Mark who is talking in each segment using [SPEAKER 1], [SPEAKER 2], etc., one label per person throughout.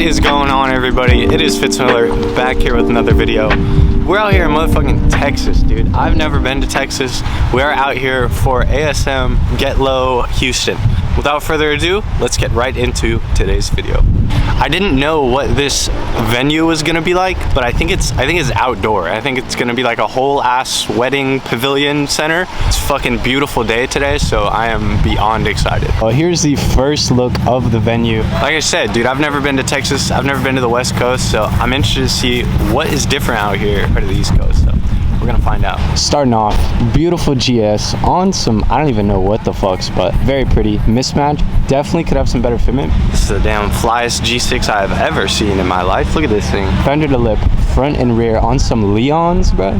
[SPEAKER 1] is going on, everybody? It is Fitzmiller back here with another video. We're out here in motherfucking Texas, dude. I've never been to Texas. We are out here for ASM Get Low Houston. Without further ado, let's get right into today's video. I didn't know what this venue was gonna be like, but I think it's outdoor. I think it's gonna be like a whole ass wedding pavilion center. It's a fucking beautiful day today, so I am beyond excited. Well, here's the first look of the venue. Like I said, dude, I've never been to Texas. I've never been to the West Coast, so I'm interested to see what is different out here compared to the East Coast. So we're gonna find out. Starting off, beautiful GS on some, I don't even know what the fucks, but very pretty mismatch. Definitely could have some better fitment. This is the damn flyest G6 I've ever seen in my life. Look at this thing. Fender to lip, front and rear on some Leons, bro.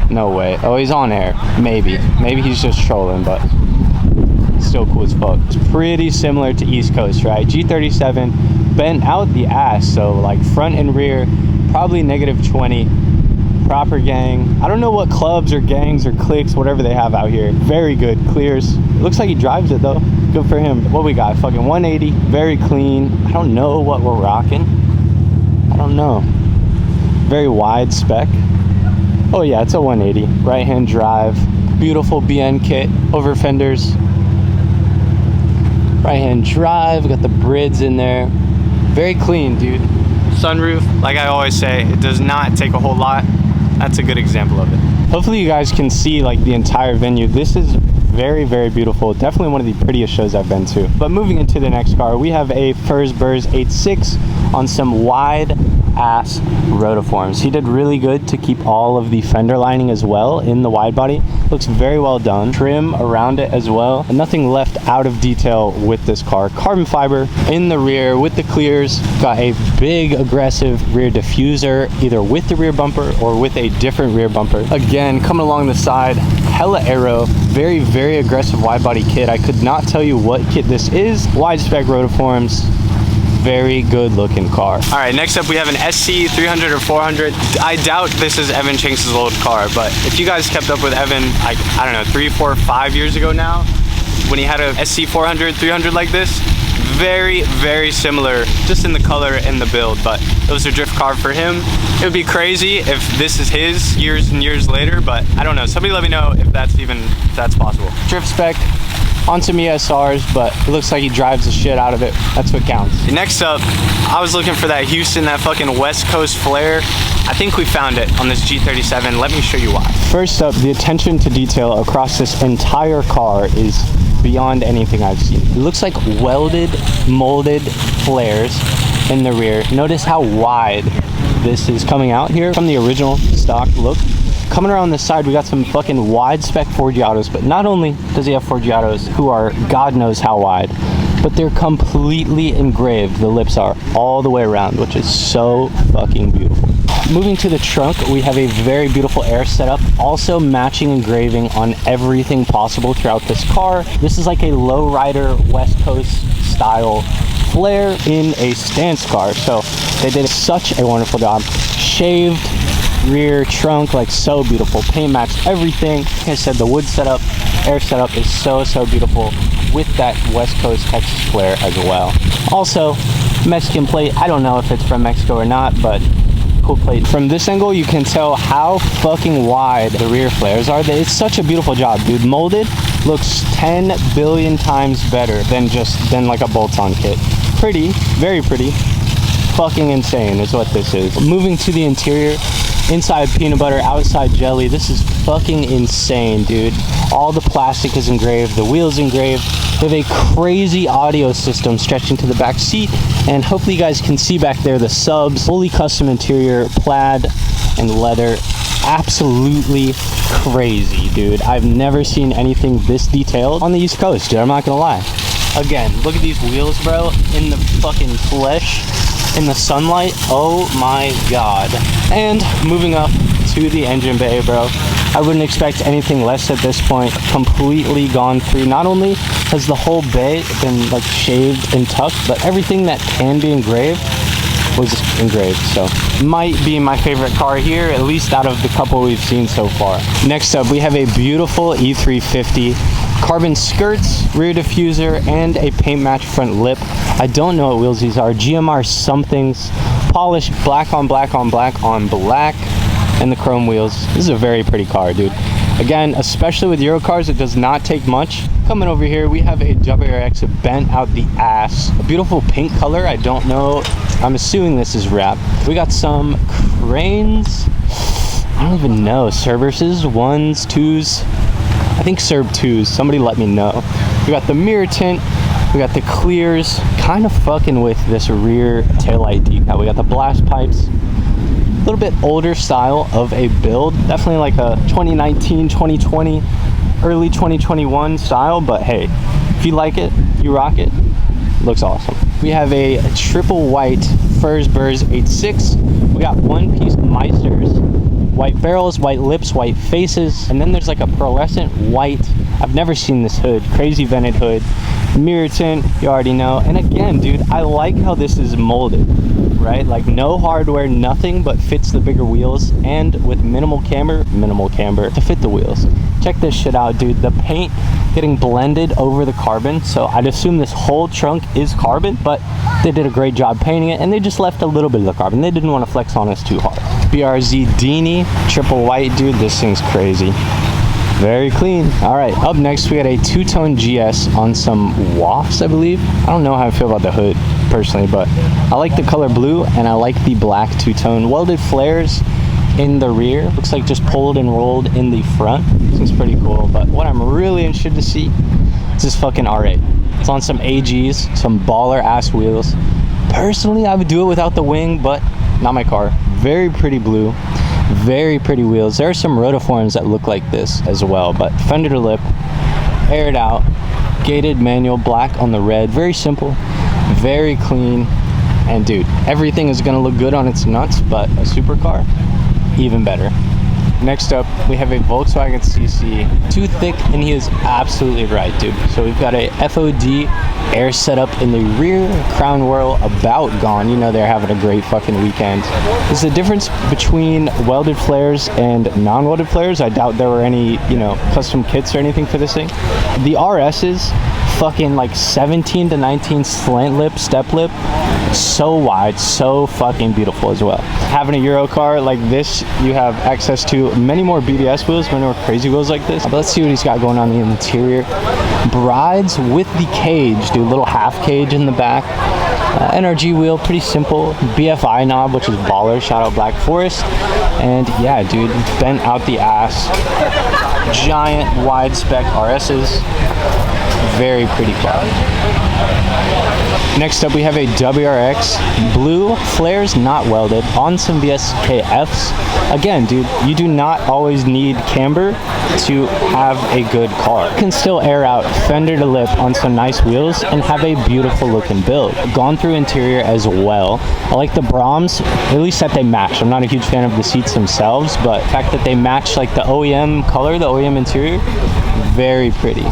[SPEAKER 1] No way. Oh, he's on air. Maybe he's just trolling, but still cool as fuck. It's pretty similar to East Coast, right? G37 bent out the ass, so like front and rear, probably -20. Proper gang. I don't know what clubs or gangs or cliques, whatever they have out here. Very good. Clears. It looks like he drives it though. Good for him. What we got? Fucking 180. Very clean. I don't know what we're rocking. I don't know. Very wide spec. Oh yeah, it's a 180. Right hand drive. Beautiful BN kit over fenders. Right hand drive. Got the brids in there. Very clean, dude. Sunroof. Like I always say, it does not take a whole lot. That's a good example of it. Hopefully you guys can see like the entire venue. This is very, very beautiful. Definitely one of the prettiest shows I've been to. But moving into the next car, we have a Furs 86 on some wide ass rotiforms. He did really good to keep all of the fender lining as well in the wide body. Looks very well done. Trim around it as well. And nothing left out of detail with this car. Carbon fiber in the rear with the clears. Got a big aggressive rear diffuser, either with the rear bumper or with a different rear bumper. Again, coming along the side, hella aero. Very, very aggressive wide body kit. I could not tell you what kit this is. Wide spec rotiforms. Very good looking car. All right, next up we have an SC 300 or 400. I doubt this is Evan Chinks' old car, but if you guys kept up with Evan, like, I don't know, 3, 4, 5 years ago now, when he had a SC 400, 300 like this, very, very similar, just in the color and the build, but it was a drift car for him. It would be crazy if this is his years and years later, but I don't know. Somebody let me know if that's possible. Drift spec on some ESRs, but it looks like he drives the shit out of it. That's what counts. Next up, I was looking for that Houston, that fucking West Coast flair. I think we found it on this G37. Let me show you why. First up, the attention to detail across this entire car is beyond anything I've seen. It looks like welded, molded flares in the rear. Notice how wide this is coming out here from the original stock look. Coming around this side, we got some fucking wide spec Forgiatos, but not only does he have Forgiatos, who are God knows how wide, but they're completely engraved. The lips are all the way around, which is so fucking beautiful. Moving to the trunk, we have a very beautiful air setup, also matching engraving on everything possible throughout this car. This is like a lowrider West Coast style flare in a stance car, so they did such a wonderful job. Shaved rear trunk, like so beautiful. Paint matched everything. Like I said, the wood setup, air setup is so beautiful with that West Coast Texas flair as well. Also, Mexican plate. I don't know if it's from Mexico or not, but cool plate. From this angle, you can tell how fucking wide the rear flares are. It's such a beautiful job, dude. Molded looks 10 billion times better than like a bolt-on kit. Pretty, very pretty. Fucking insane is what this is. Moving to the interior, inside peanut butter, outside jelly. This is fucking insane, dude. All the plastic is engraved, the wheels engraved. We have a crazy audio system stretching to the back seat, and hopefully you guys can see back there the subs. Fully custom interior, plaid and leather. Absolutely crazy, dude. I've never seen anything this detailed on the East Coast, dude. I'm not gonna lie. Again, look at these wheels, bro, in the fucking flesh, in the sunlight. Oh my god. And moving up to the engine bay, bro, I wouldn't expect anything less at this point. Completely gone through. Not only has the whole bay been like shaved and tucked, but everything that can be engraved was engraved. So might be my favorite car here, at least out of the couple we've seen so far. Next up, we have a beautiful E350, carbon skirts, rear diffuser, and a paint match front lip. I don't know what wheels these are. GMR somethings, polished black on black on black on black, and the chrome wheels. This is a very pretty car, dude. Again, especially with Euro cars, it does not take much. Coming over here, we have a WRX bent out the ass. A beautiful pink color. I don't know. I'm assuming this is wrap. We got some cranes. I don't even know. Cerberuses, 1s, 2s. I think Cerb 2s. Somebody let me know. We got the mirror tint. We got the clears. Kind of fucking with this rear taillight decal. We got the blast pipes. A little bit older style of a build, definitely like a 2019, 2020, early 2021 style, but hey, if you like it, you rock it. Looks awesome. We have a triple white Furs Burrs 86. We got one piece Meisters, white barrels, white lips, white faces, and then there's like a pearlescent white, I've never seen this hood, crazy vented hood, mirror tint, you already know. And again, dude, I like how this is molded, right? Like no hardware, nothing, but fits the bigger wheels, and with minimal camber to fit the wheels. Check this shit out, dude. The paint getting blended over the carbon, so I'd assume this whole trunk is carbon, but they did a great job painting it, and they just left a little bit of the carbon. They didn't want to flex on us too hard. BRZ Dini, triple white, dude. This thing's crazy. Very clean. All right, up next we had a two-tone GS on some wafts, I believe. I don't know how I feel about the hood personally, but I like the color blue and I like the black two-tone. Welded flares in the rear. Looks like just pulled and rolled in the front. This is pretty cool, but what I'm really interested to see is this fucking R8. It's on some AGs, some baller ass wheels. Personally, I would do it without the wing, but not my car. Very pretty blue. Very pretty wheels. There are some rotiforms that look like this as well, but fender to lip, aired out, gated manual, black on the red. Very simple, very clean, and dude, everything is gonna look good on its nuts, but a supercar, even better. Next up, we have a Volkswagen CC. Too thick, and he is absolutely right, dude. So we've got a FOD air setup in the rear, crown whirl about gone. You know they're having a great fucking weekend. There's a difference between welded flares and non-welded flares. I doubt there were any, you know, custom kits or anything for this thing. The RS's fucking like 17 to 19 slant lip, step lip, so wide, so fucking beautiful as well. Having a Euro car like this, you have access to many more BBS wheels, many more crazy wheels like this. But let's see what he's got going on in the interior. Brides with the cage, dude, little half cage in the back. NRG wheel, pretty simple. BFI knob, which is baller, shout out Black Forest. And yeah, dude, bent out the ass. Giant wide spec RS's. Very pretty car. Next up, we have a WRX blue flares, not welded, on some VSKFs. Again, dude, you do not always need camber to have a good car. You can still air out fender to lip on some nice wheels and have a beautiful looking build. Gone through interior as well. I like the Brahms, at least that they match. I'm not a huge fan of the seats themselves, but the fact that they match like the OEM color, the OEM interior, very pretty.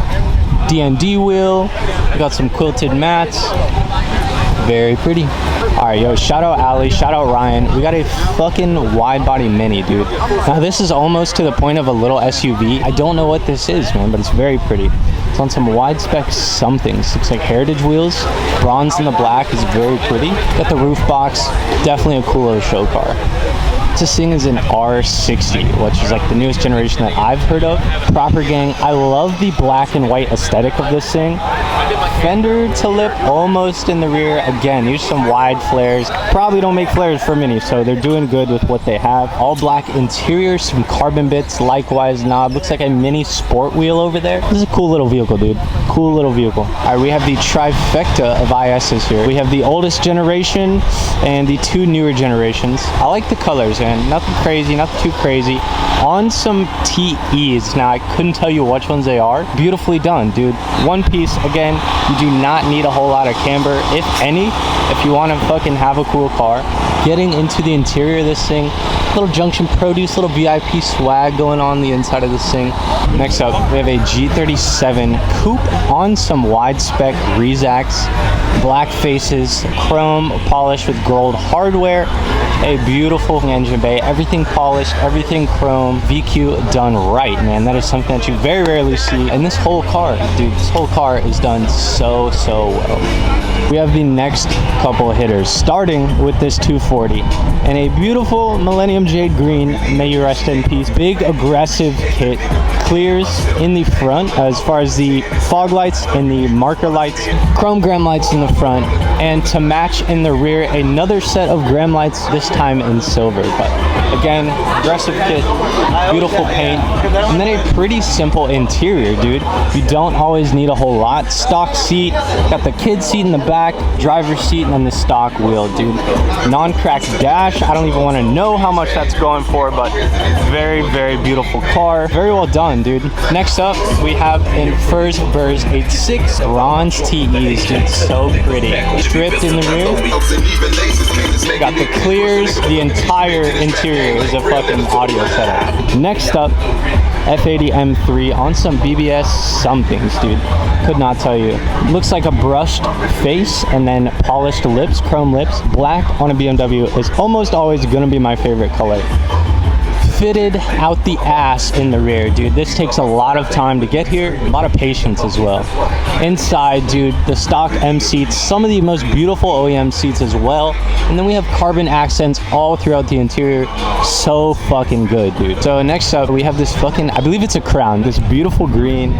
[SPEAKER 1] DND wheel, we got some quilted mats, very pretty. All right, yo, shout out Ali, shout out Ryan. We got a fucking wide body Mini, dude. Now this is almost to the point of a little SUV. I don't know what this is, man, but it's very pretty. It's on some wide spec somethings. Looks like heritage wheels. Bronze in the black is very pretty. Got the roof box, definitely a cool little show car. This thing is an R60, which is like the newest generation that I've heard of. Proper gang. I love the black and white aesthetic of this thing. Fender to lip almost in the rear. Again, use some wide flares. Probably don't make flares for Mini, so they're doing good with what they have. All black interior, some carbon bits, likewise knob. Looks like a Mini sport wheel over there. This is a cool little vehicle, dude. Cool little vehicle. All right, we have the trifecta of ISs here. We have the oldest generation and the two newer generations. I like the colors, man. Nothing crazy, nothing too crazy. On some TEs. Now, I couldn't tell you which ones they are. Beautifully done, dude. One piece, again, you do not need a whole lot of camber, if any, if you want to fucking have a cool car. Getting into the interior of this thing, Little Junction Produce, little VIP swag going on the inside of this thing. Next up, we have a G37 coupe on some wide spec Rezacs, black faces, chrome polished with gold hardware, a beautiful engine bay, everything polished, everything chrome, VQ done right, man. That is something that you very rarely see. And this whole car, dude, this whole car is done so well. We have the next couple of hitters, starting with this 240 and a beautiful Millennium Jade Green, may you rest in peace. Big aggressive kit, clears in the front as far as the fog lights and the marker lights, chrome gram lights in the front, and to match in the rear, another set of gram lights, this time in silver. But again, aggressive kit, beautiful paint, and then a pretty simple interior, dude. You don't always need a whole lot. Stock seat, got the kid seat in the back, driver's seat, and then the stock wheel, dude. Non-cracked dash. I don't even want to know how much that's going for, but very beautiful car. Very well done, dude. Next up, we have in Furs Burrs 86 bronze TEs, dude. So pretty. Stripped in the rear. Got the clears. The entire interior is a fucking audio setup. Next up, F80 M3 on some BBS somethings, dude. Could not tell you. Looks like a brushed face and then polished lips, chrome lips. Black on a BMW is almost always gonna be my favorite color. Fitted out the ass in the rear, dude. This takes a lot of time to get here, a lot of patience as well. Inside, dude, the stock M seats, some of the most beautiful OEM seats as well. And then we have carbon accents all throughout the interior. So fucking good, dude. So next up, we have this fucking, I believe it's a Crown, this beautiful green,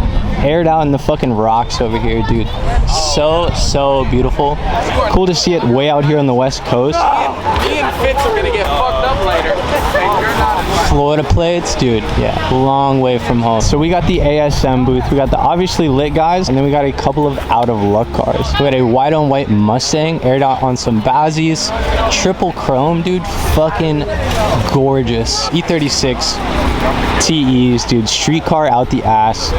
[SPEAKER 1] aired out in the fucking rocks over here, dude. So beautiful. Cool to see it way out here on the West Coast.
[SPEAKER 2] Me and Fitz are gonna get fucked up later.
[SPEAKER 1] Florida plates, dude. Yeah, long way from home. So we got the ASM booth. We got the obviously lit guys, and then we got a couple of out of luck cars. We got a white on white Mustang aired out on some Bazzies, triple chrome, dude. Fucking gorgeous. E36 TEs, dude. Street car out the ass.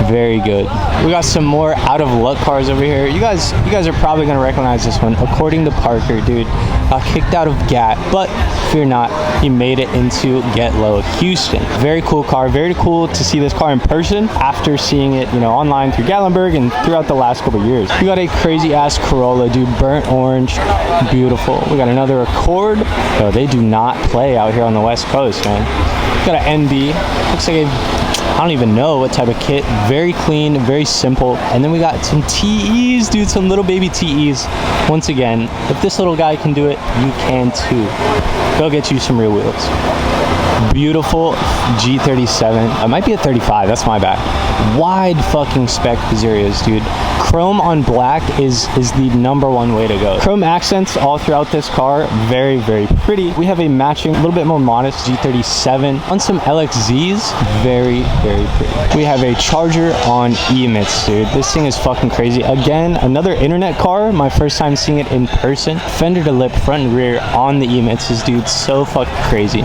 [SPEAKER 1] Very good. We got some more out of luck cars over here. You guys are probably gonna recognize this one. According to Parker, dude, got kicked out of GAT, but fear not, he made it into Get Low Houston. Very cool car. Very cool to see this car in person after seeing it, you know, online through Gatlinburg and throughout the last couple years. We got a crazy ass Corolla, dude. Burnt orange, beautiful. We got another Accord. Oh, they do not play out here on the West Coast, man. We got an NB. Looks like I don't even know what type of kit. Very clean, very simple. And then we got some TEs, dude, some little baby TEs. Once again, if this little guy can do it, you can too. Go get you some real wheels. Beautiful G37. It might be a 35, that's my bad. Wide fucking spec Pizzerias, dude. Chrome on black is the #1 way to go. Chrome accents all throughout this car, very pretty. We have a matching, a little bit more modest G37 on some LXZs, very pretty. We have a Charger on emits, dude. This thing is fucking crazy. Again, another internet car, my first time seeing it in person. Fender to lip, front and rear on the emits is, dude, so fucking crazy.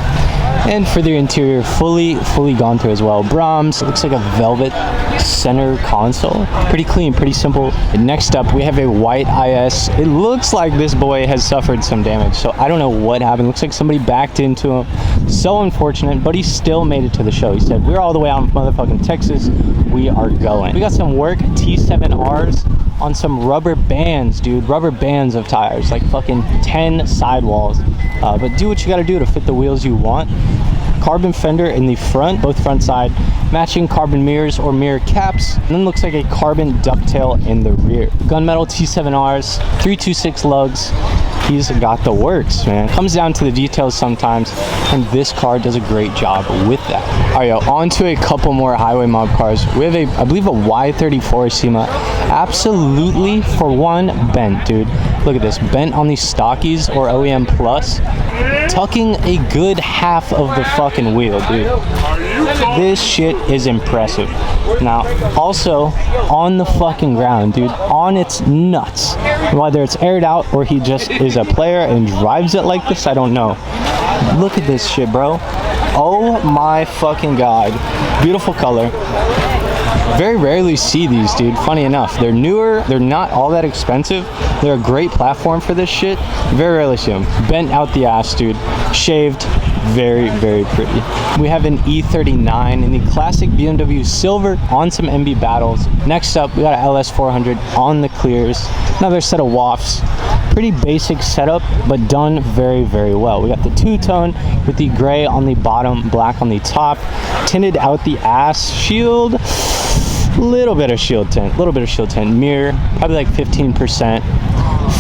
[SPEAKER 1] And for the interior, fully gone through as well. Brahms, looks like a velvet center console. Pretty clean, pretty simple. And next up, we have a white IS. It looks like this boy has suffered some damage, so I don't know what happened. Looks like somebody backed into him. So unfortunate, but he still made it to the show. He said, we're all the way out in motherfucking Texas. We are going. We got some work T7Rs on some rubber bands, dude. Rubber bands of tires, like fucking 10 sidewalls. But do what you gotta do to fit the wheels you want. Carbon fender in the front, both front side, matching carbon mirrors or mirror caps, and then looks like a carbon ducktail in the rear. Gunmetal T7Rs, 326 lugs. He's got the works, man. Comes down to the details sometimes, and this car does a great job with that. All right, yo, on to a couple more highway mob cars. We have I believe a Y34 SEMA. Absolutely, for one, bent, dude. Look at this, bent on these stockies or OEM Plus. Tucking a good half of the fucking wheel, dude. This shit is impressive. Now, also on the fucking ground, dude, on its nuts. Whether it's aired out or he just is a player and drives it like this, I don't know. Look at this shit, bro. Oh my fucking god. Beautiful color. Very rarely see these, dude. Funny enough, they're newer, they're not all that expensive, they're a great platform for this shit. Very rarely see them. Bent out the ass, dude. Shaved, Very, very pretty. We have an E39 in the classic BMW silver on some MB battles. Next up, we got an LS400 on the clears. Another set of wafts. Pretty basic setup, but done very, very well. We got the two-tone with the gray on the bottom, black on the top. Tinted out the ass shield. Little bit of shield tint. Mirror, probably like 15%.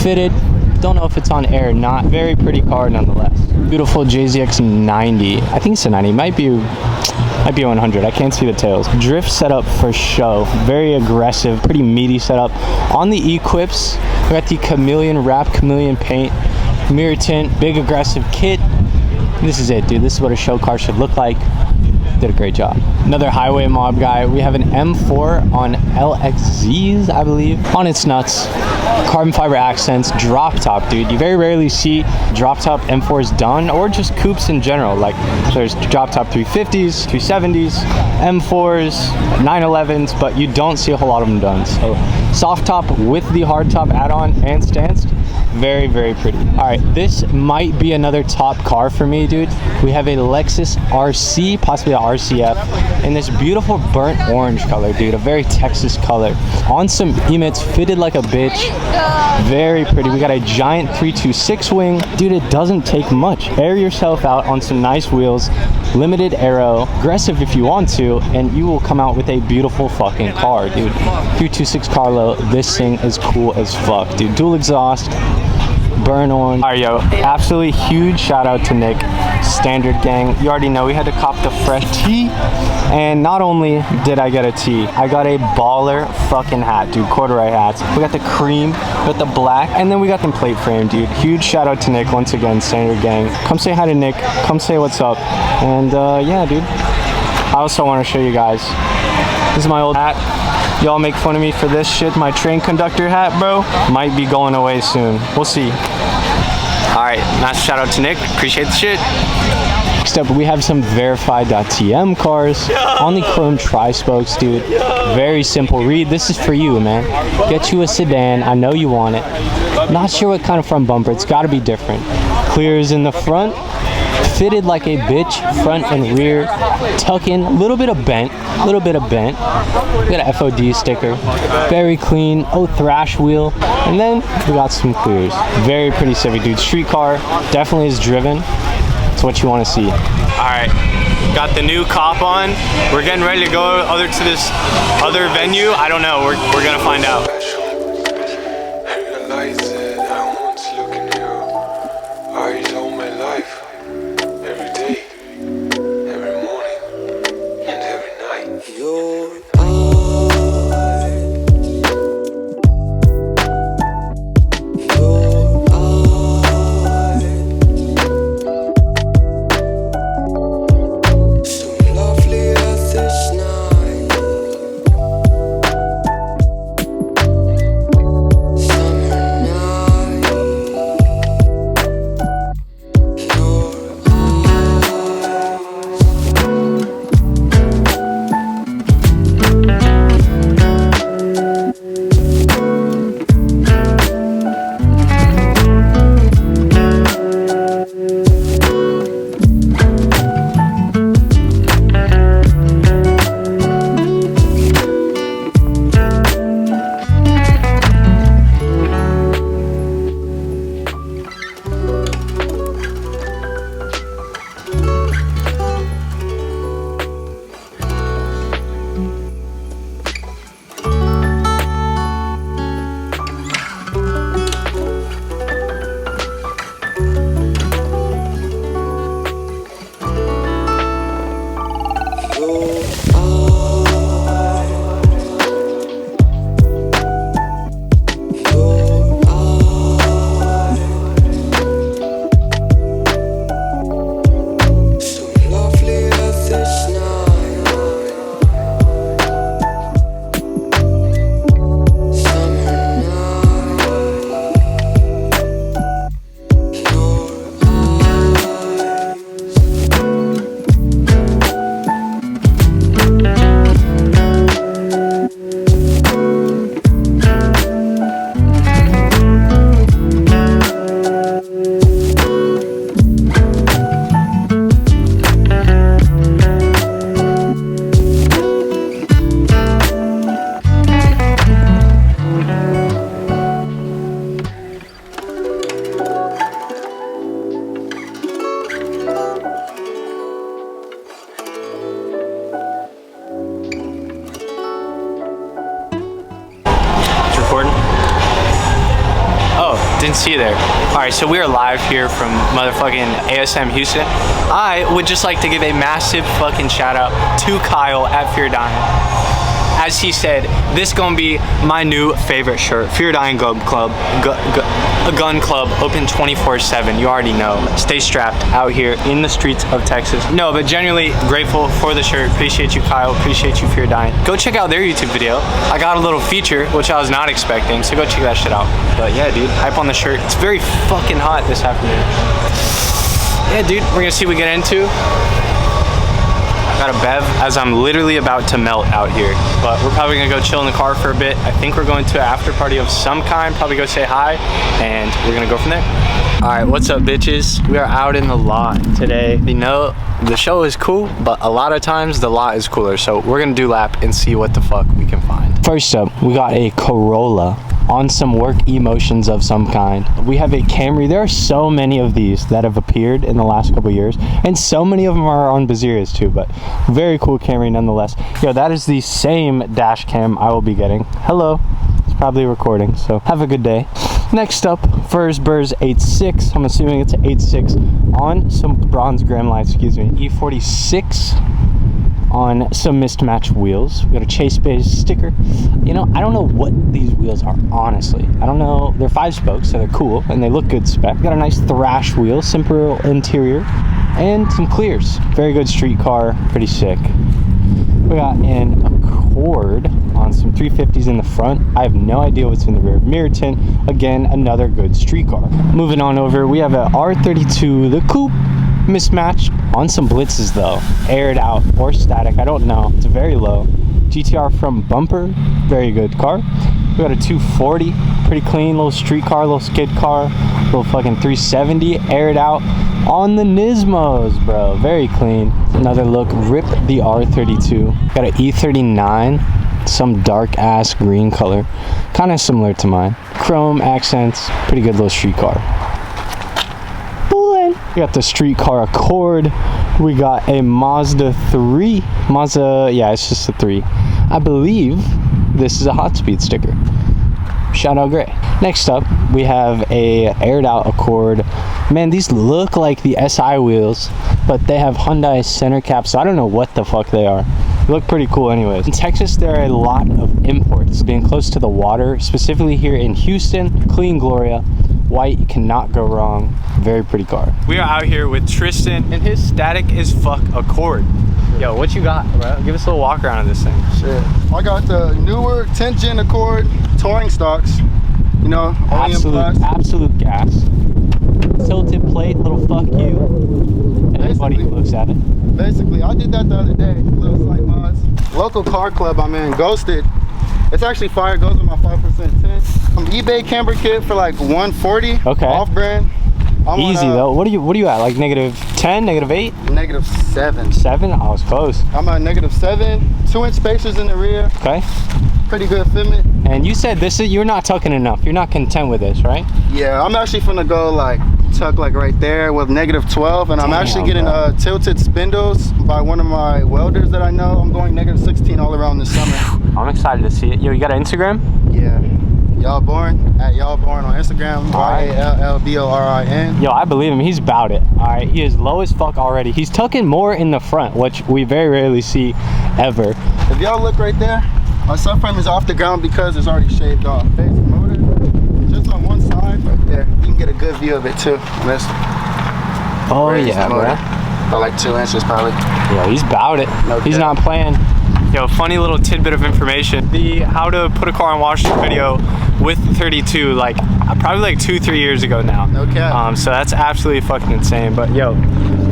[SPEAKER 1] Fitted. Don't know if it's on air or not. Very pretty car nonetheless. Beautiful JZX 90. I think it's a 90. Might be a 100. I can't see the tails. Drift setup for show. Very aggressive. Pretty meaty setup. On the equips, we got the chameleon wrap, chameleon paint, mirror tint, big aggressive kit. This is it, dude. This is what a show car should look like. Did a great job. Another highway mob guy. We have an M4 on LXZs, I believe. On its nuts. Carbon fiber accents, drop top, dude. You very rarely see drop top M4s done, or just coupes in general. Like there's drop top 350s, 270s, M4s, 911s, but you don't see a whole lot of them done. So soft top with the hard top add-on and stance. Very, very pretty. All right, this might be another top car for me, dude. We have a Lexus RC, possibly a RCF, in this beautiful burnt orange color, dude. A very Texas color. On some emits, fitted like a bitch. Very pretty. We got a giant 326 wing. Dude, it doesn't take much. Air yourself out on some nice wheels. Limited aero. Aggressive if you want to, and you will come out with a beautiful fucking car, dude. 326 Carlo. This thing is cool as fuck, dude. Dual exhaust. Burn orange. All right, yo, absolutely huge shout out to Nick, Standard Gang. You already know we had to cop the fresh tee, and not only did I get a tee, I got a baller fucking hat, dude. Corduroy hats. We got the cream, we got the black, and then we got them plate frame, dude. Huge shout out to Nick once again, Standard Gang. Come say hi to Nick. Come say what's up. And yeah, dude. I also want to show you guys. This is my old hat. Y'all make fun of me for this shit. My train conductor hat, bro, might be going away soon. We'll see. All right, nice shout out to Nick. Appreciate the shit. Next up, we have some verified.tm cars on the chrome tri-spokes, dude. Very simple read. This is for you, man. Get you a sedan. I know you want it. Not sure what kind of front bumper. It's got to be different. Clears in the front. Fitted like a bitch, front and rear, tuck in, a little bit of bent. We got an FOD sticker, very clean, thrash wheel, and then we got some clears. Very pretty Civic, dude. Street car, definitely is driven. It's what you want to see. All right, got the new cop on. We're getting ready to go to this other venue. I don't know, we're gonna find out. didn't see you there. All right, so we are live here from motherfucking ASM Houston. I would just like to give a massive fucking shout out to Kyle at Fear Dying. As he said, this gonna be my new favorite shirt. Fear Dying Gun Club, a gun club, open 24/7. You already know. Stay strapped out here in the streets of Texas. No, but genuinely grateful for the shirt. Appreciate you, Kyle. Appreciate you, Fear Dying. Go check out their YouTube video. I got a little feature, which I was not expecting, so go check that shit out. But yeah, dude, hype on the shirt. It's very fucking hot this afternoon. Yeah, dude, we're gonna see what we get into. Got a bev as I'm literally about to melt out here, but we're probably gonna go chill in the car for a bit. I think we're going to an after party of some kind, probably go say hi, and we're gonna go from there. All right, what's up, bitches? We are out in the lot today. You know, the show is cool, but a lot of times the lot is cooler, so we're gonna do lap and see what the fuck we can find. First up, we got a Corolla on some work emotions of some kind. We have a Camry. There are so many of these that have appeared in the last couple years, and so many of them are on Baziras too, but very cool Camry nonetheless. Yo, that is the same dash cam I will be getting. Hello, it's probably recording, so have a good day. Next up, Fursbur's 8.6. I'm assuming it's an 8.6 on some bronze gram lights, excuse me. E46 on some mismatched wheels. We got a Chase Base sticker. You know, I don't know what these wheels are, honestly. I don't know. They're 5-spokes, so they're cool and they look good spec. Got a nice Thrash wheel, simple interior, and some clears. Very good street car, pretty sick. We got an Accord on some 350s in the front. I have no idea what's in the rear. Mirror tint, again, another good street car. Moving on over, we have a R32, the coupe, mismatched on some blitzes though, aired out or static, I don't know. It's very low. GTR from bumper, very good car. We got a 240, pretty clean, little street car, little skid car, little fucking 370, aired out on the Nismos, bro. Very clean. Another look, rip the R32. Got an E39, some dark ass green color, kind of similar to mine. Chrome accents, pretty good little street car. We got the street car Accord. We got a Mazda 3. Yeah, it's just a 3. I believe this is a hot speed sticker. Shout out Gray. Next up, we have a aired out Accord. Man, these look like the SI wheels, but they have Hyundai center caps, so I don't know what the fuck they are. They look pretty cool anyways. In Texas, there are a lot of imports. Being close to the water, specifically here in Houston, clean Gloria. White, you cannot go wrong. Very pretty car. We are out here with Tristan, and his static is fuck Accord. Yo, what you got, bro? Give us a little walk around of this thing.
[SPEAKER 3] Shit. I got the newer 10th gen Accord touring stocks. You know,
[SPEAKER 1] absolute gas. Tilted plate, little fuck you. Anybody who looks at it.
[SPEAKER 3] Basically, I did that the other day. Little slight mods. Local car club I'm in, Ghosted. It's actually fire, goes with my 5% tint. eBay camber kit for like 140. Okay. Off brand.
[SPEAKER 1] Easy though. What are you at? Like -10, -8?
[SPEAKER 3] -7.
[SPEAKER 1] 7? I was close.
[SPEAKER 3] I'm at -7. 2-inch spacers in the rear.
[SPEAKER 1] Okay.
[SPEAKER 3] Pretty good fitment.
[SPEAKER 1] And you said you're not tucking enough. You're not content with this, right?
[SPEAKER 3] Yeah, I'm actually finna go like tuck like right there with -12, and I'm actually getting tilted spindles by one of my welders that I know. I'm going -16 all around this summer.
[SPEAKER 1] I'm excited to see it. Yo, you got an Instagram?
[SPEAKER 3] Yeah. Y'all Born at Y'all Born on Instagram. YALLBORIN.
[SPEAKER 1] Yo, I believe him. He's about it. All right, he is low as fuck already. He's tucking more in the front, which we very rarely see ever.
[SPEAKER 3] If y'all look right there, my subframe is off the ground because it's already shaved off. Base motor, just on one side right there. You can get a good view of it too.
[SPEAKER 1] Oh yeah, bro.
[SPEAKER 3] About like 2 inches probably.
[SPEAKER 1] Yeah, he's about it. No he's not playing. Yo, funny little tidbit of information. The how to put a car on wash video with the 32, like probably like 2-3 years ago now.
[SPEAKER 3] No cap.
[SPEAKER 1] So that's absolutely fucking insane. But yo,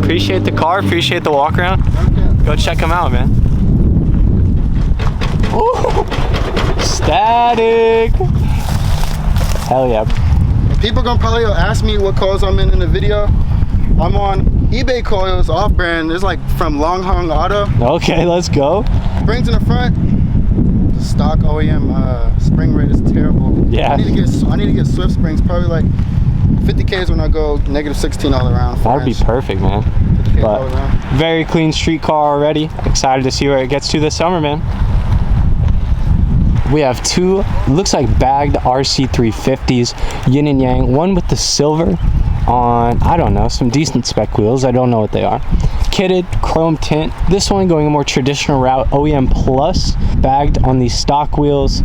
[SPEAKER 1] appreciate the car, appreciate the walk around. Okay. Go check them out, man. Ooh, static. Hell yeah.
[SPEAKER 3] People gonna probably ask me what coils I'm in the video. I'm on eBay coils, off-brand. It's like from Long Hung Auto. Okay, let's go. Springs in the front. Stock OEM spring rate is terrible. Yeah. I need to get Swift springs. Probably like 50Ks when I go -16 all around.
[SPEAKER 1] That would be perfect, man. But very clean street car already. Excited to see where it gets to this summer, man. We have two, looks like bagged RC 350s, yin and yang. One with the silver on, I don't know, some decent spec wheels. I don't know what they are. Kitted, chrome tint. This one going a more traditional route, OEM Plus, bagged on these stock wheels.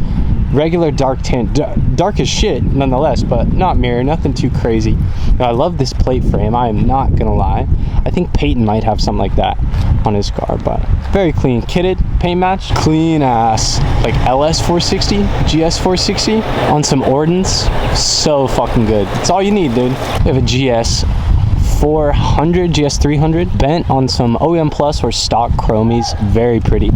[SPEAKER 1] Regular dark tint, dark as shit nonetheless, but not mirror, nothing too crazy. Now, I love this plate frame, I am not gonna lie. I think Peyton might have something like that on his car, but very clean. Kitted, paint match, clean ass, like LS 460, GS 460 on some Ordens. So fucking good. It's all you need, dude. We have a GS 400, GS 300, bent on some OEM Plus or stock chromies, very pretty.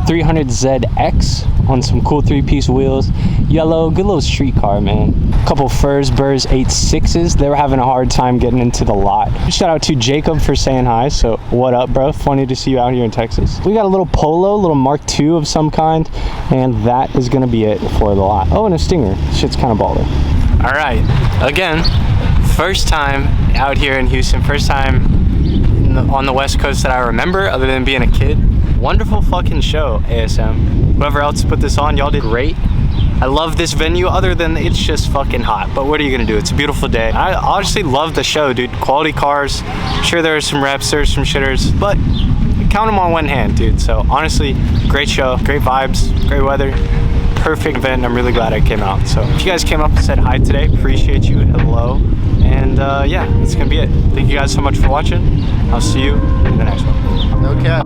[SPEAKER 1] 300ZX on some cool 3-piece wheels, yellow, good little street car, man. Couple Burrs 86s. They were having a hard time getting into the lot. Shout out to Jacob for saying hi. So what up, bro? Funny to see you out here in Texas. We got a little Polo, little Mark II of some kind, and that is gonna be it for the lot. Oh, and a Stinger. Shit's kind of baller. All right, again, first time out here in Houston, first time on the West Coast that I remember, other than being a kid. Wonderful fucking show, ASM. Whoever else put this on, y'all did great. I love this venue, other than it's just fucking hot. But what are you gonna do? It's a beautiful day. I honestly love the show, dude. Quality cars. Sure, there's some reps, there's some shitters, but count them on one hand, dude. So honestly, great show, great vibes, great weather. Perfect event. I'm really glad I came out. So if you guys came up and said hi today, appreciate you. Hello. And yeah, that's gonna be it. Thank you guys so much for watching. I'll see you in the next one.
[SPEAKER 3] No cap.